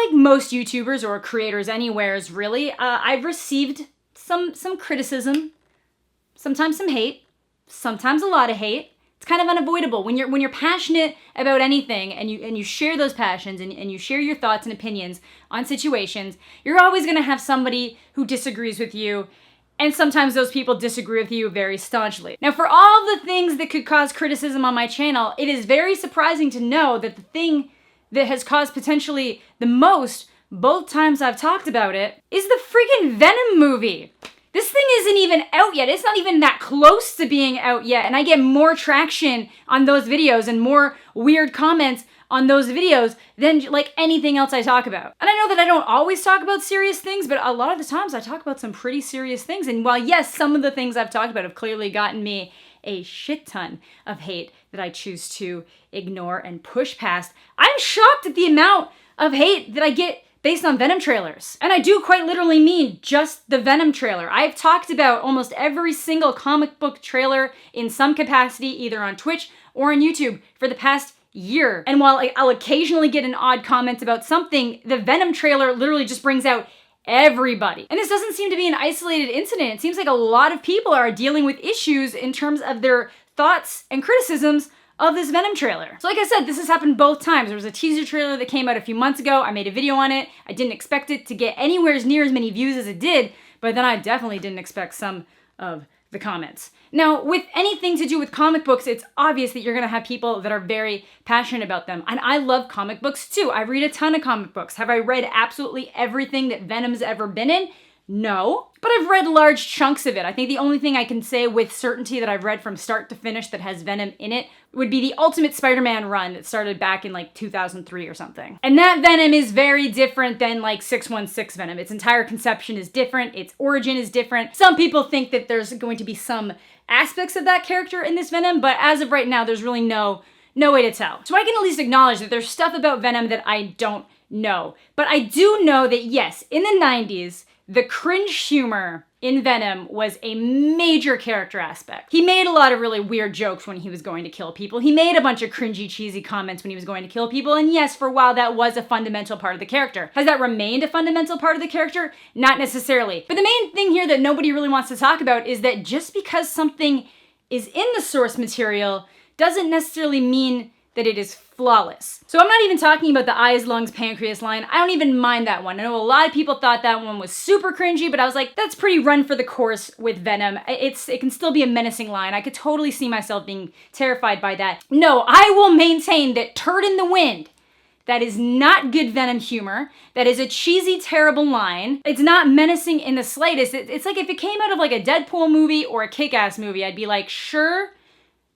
like most YouTubers or creators anywheres, really, I've received some criticism, sometimes some hate, sometimes a lot of hate. It's kind of unavoidable when you're passionate about anything and you share those passions and you share your thoughts and opinions on situations. You're always going to have somebody who disagrees with you, and sometimes those people disagree with you very staunchly. Now, for all the things that could cause criticism on my channel, it is very surprising to know that the thing that has caused potentially the most, both times I've talked about it, is the freaking Venom movie. This thing isn't even out yet. It's not even that close to being out yet. And I get more traction on those videos and more weird comments on those videos than like anything else I talk about. And I know that I don't always talk about serious things, but a lot of the times I talk about some pretty serious things. And while yes, some of the things I've talked about have clearly gotten me a shit ton of hate that I choose to ignore and push past, I'm shocked at the amount of hate that I get based on Venom trailers. And I do quite literally mean just the Venom trailer. I've talked about almost every single comic book trailer in some capacity, either on Twitch or on YouTube, for the past year. And while I'll occasionally get an odd comment about something, the Venom trailer literally just brings out everybody. And this doesn't seem to be an isolated incident. It seems like a lot of people are dealing with issues in terms of their thoughts and criticisms of this Venom trailer. So like I said, this has happened both times. There was a teaser trailer that came out a few months ago. I made a video on it. I didn't expect it to get anywhere near as many views as it did, but then I definitely didn't expect some of the comments. Now, with anything to do with comic books, it's obvious that you're gonna have people that are very passionate about them. And I love comic books too. I read a ton of comic books. Have I read absolutely everything that Venom's ever been in? No, but I've read large chunks of it. I think the only thing I can say with certainty that I've read from start to finish that has Venom in it would be the Ultimate Spider-Man run that started back in like 2003 or something. And that Venom is very different than like 616 Venom. Its entire conception is different. Its origin is different. Some people think that there's going to be some aspects of that character in this Venom, but as of right now, there's really no way to tell. So I can at least acknowledge that there's stuff about Venom that I don't know. But I do know that yes, in the 90s, the cringe humor in Venom was a major character aspect. He made a lot of really weird jokes when he was going to kill people. He made a bunch of cringy, cheesy comments when he was going to kill people. And yes, for a while, that was a fundamental part of the character. Has that remained a fundamental part of the character? Not necessarily. But the main thing here that nobody really wants to talk about is that just because something is in the source material doesn't necessarily mean that it is flawless. So I'm not even talking about the eyes, lungs, pancreas line. I don't even mind that one. I know a lot of people thought that one was super cringy, but I was like, that's pretty run for the course with Venom. It can still be a menacing line. I could totally see myself being terrified by that. No, I will maintain that Turd in the Wind, that is not good Venom humor. That is a cheesy, terrible line. It's not menacing in the slightest. It's like if it came out of like a Deadpool movie or a Kick-Ass movie, I'd be like, sure,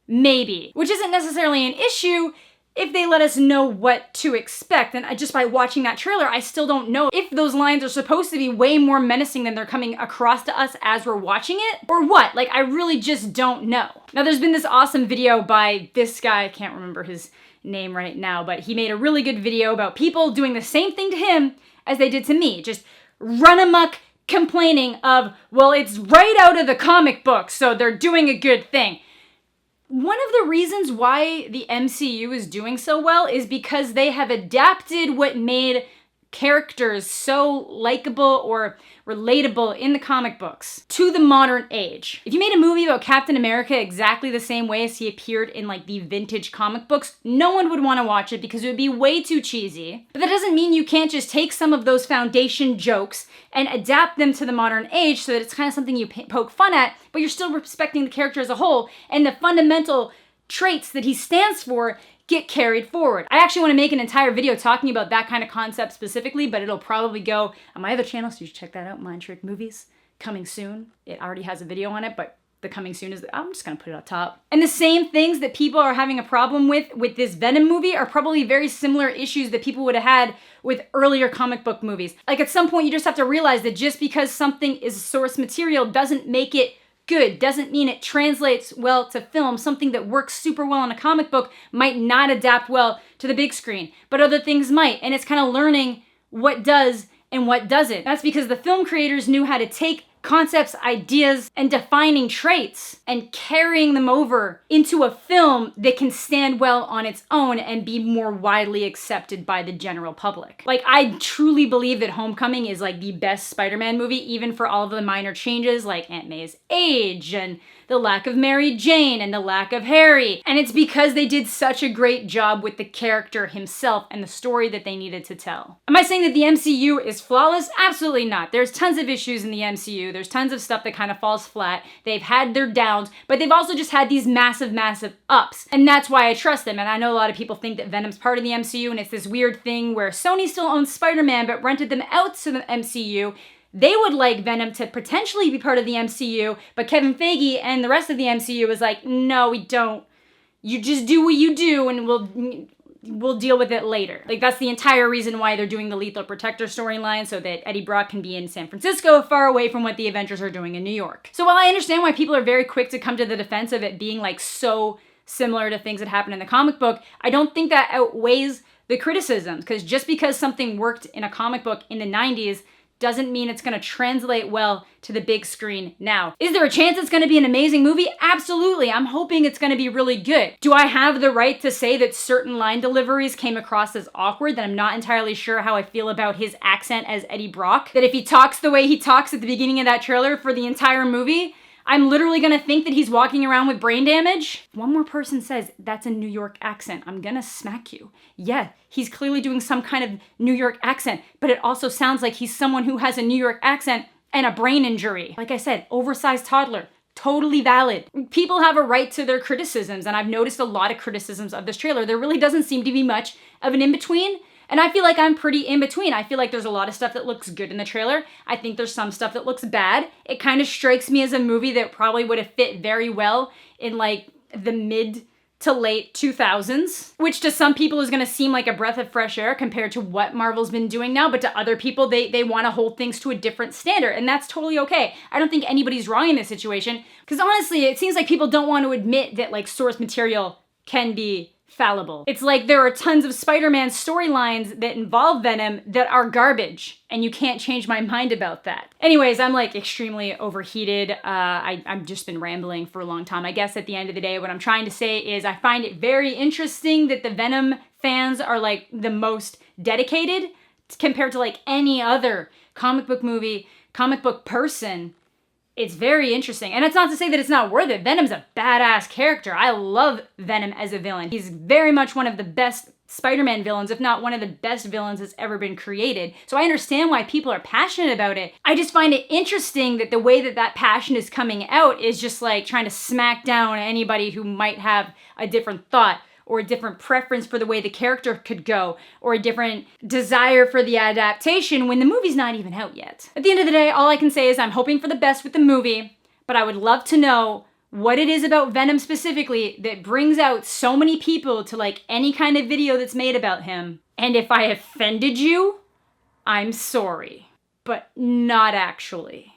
maybe. Which isn't necessarily an issue if they let us know what to expect. And just by watching that trailer, I still don't know if those lines are supposed to be way more menacing than they're coming across to us as we're watching it, or what. Like, I really just don't know. Now, there's been this awesome video by this guy, I can't remember his name right now, but he made a really good video about people doing the same thing to him as they did to me. Just run amok complaining of, well, it's right out of the comic book, so they're doing a good thing. One of the reasons why the MCU is doing so well is because they have adapted what made characters so likable or relatable in the comic books to the modern age. If you made a movie about Captain America exactly the same way as he appeared in like the vintage comic books, no one would want to watch it because it would be way too cheesy. But that doesn't mean you can't just take some of those foundation jokes and adapt them to the modern age so that it's kind of something you poke fun at, but you're still respecting the character as a whole and the fundamental traits that he stands for get carried forward. I actually want to make an entire video talking about that kind of concept specifically, but it'll probably go on my other channel, so you should check that out, Mind Trick Movies, coming soon. It already has a video on it, but the coming soon is, I'm just gonna put it up top. And the same things that people are having a problem with this Venom movie are probably very similar issues that people would have had with earlier comic book movies. Like at some point you just have to realize that just because something is source material doesn't make it good, doesn't mean it translates well to film. Something that works super well in a comic book might not adapt well to the big screen, but other things might. And it's kind of learning what does and what doesn't. That's because the film creators knew how to take concepts, ideas, and defining traits and carrying them over into a film that can stand well on its own and be more widely accepted by the general public. Like, I truly believe that Homecoming is like the best Spider-Man movie, even for all of the minor changes like Aunt May's age and the lack of Mary Jane and the lack of Harry. And it's because they did such a great job with the character himself and the story that they needed to tell. Am I saying that the MCU is flawless? Absolutely not. There's tons of issues in the MCU. There's tons of stuff that kind of falls flat. They've had their downs, but they've also just had these massive, massive ups. And that's why I trust them. And I know a lot of people think that Venom's part of the MCU, and it's this weird thing where Sony still owns Spider-Man but rented them out to the MCU. They would like Venom to potentially be part of the MCU, but Kevin Feige and the rest of the MCU was like, no, we don't. You just do what you do and we'll deal with it later. Like, that's the entire reason why they're doing the Lethal Protector storyline, so that Eddie Brock can be in San Francisco, far away from what the Avengers are doing in New York. So while I understand why people are very quick to come to the defense of it being like so similar to things that happen in the comic book, I don't think that outweighs the criticisms, because just because something worked in a comic book in the 90s doesn't mean it's going to translate well to the big screen now. Is there a chance it's going to be an amazing movie? Absolutely. I'm hoping it's going to be really good. Do I have the right to say that certain line deliveries came across as awkward, that I'm not entirely sure how I feel about his accent as Eddie Brock? That if he talks the way he talks at the beginning of that trailer for the entire movie, I'm literally gonna think that he's walking around with brain damage? One more person says, that's a New York accent, I'm gonna smack you. Yeah, he's clearly doing some kind of New York accent, but it also sounds like he's someone who has a New York accent and a brain injury. Like I said, oversized toddler. Totally valid. People have a right to their criticisms, and I've noticed a lot of criticisms of this trailer. There really doesn't seem to be much of an in-between. And I feel like I'm pretty in between. I feel like there's a lot of stuff that looks good in the trailer. I think there's some stuff that looks bad. It kind of strikes me as a movie that probably would have fit very well in like the mid to late 2000s, which to some people is gonna seem like a breath of fresh air compared to what Marvel's been doing now, but to other people, they wanna hold things to a different standard, and that's totally okay. I don't think anybody's wrong in this situation, because honestly, it seems like people don't want to admit that like source material can be fallible. It's like there are tons of Spider-Man storylines that involve Venom that are garbage, and you can't change my mind about that. Anyways, I'm like extremely overheated. I've just been rambling for a long time. I guess at the end of the day, what I'm trying to say is I find it very interesting that the Venom fans are like the most dedicated compared to like any other comic book movie, comic book person. It's very interesting. And it's not to say that it's not worth it. Venom's a badass character. I love Venom as a villain. He's very much one of the best Spider-Man villains, if not one of the best villains that's ever been created. So I understand why people are passionate about it. I just find it interesting that the way that that passion is coming out is just like trying to smack down anybody who might have a different thought, or a different preference for the way the character could go, or a different desire for the adaptation when the movie's not even out yet. At the end of the day, all I can say is I'm hoping for the best with the movie, but I would love to know what it is about Venom specifically that brings out so many people to like any kind of video that's made about him. And if I offended you, I'm sorry, but not actually.